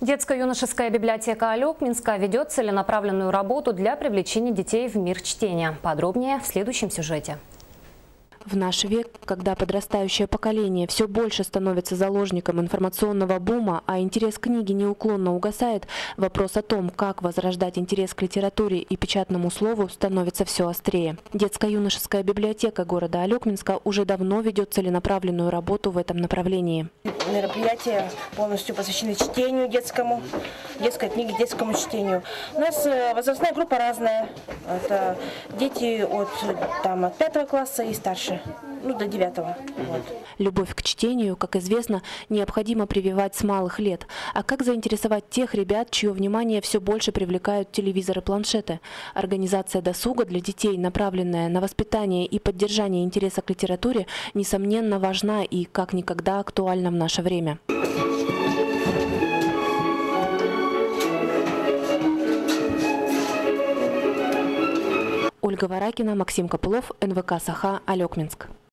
Детско-юношеская библиотека Алекминска ведет целенаправленную работу для привлечения детей в мир чтения. Подробнее в следующем сюжете. В наш век, когда подрастающее поколение все больше становится заложником информационного бума, а интерес к книге неуклонно угасает, вопрос о том, как возрождать интерес к литературе и печатному слову, становится все острее. Детско-юношеская библиотека города Алекминска уже давно ведет целенаправленную работу в этом направлении. Мероприятия полностью посвящены чтению детскому, детской книге, детскому чтению. У нас возрастная группа разная. Это дети от 5 класса и старше. До 9. Вот. Любовь к чтению, как известно, необходимо прививать с малых лет. А как заинтересовать тех ребят, чье внимание все больше привлекают телевизоры и планшеты? Организация досуга для детей, направленная на воспитание и поддержание интереса к литературе, несомненно важна и как никогда актуальна в наше время. Ольга Варакина, Максим Копылов, НВК «Саха», Алекминск.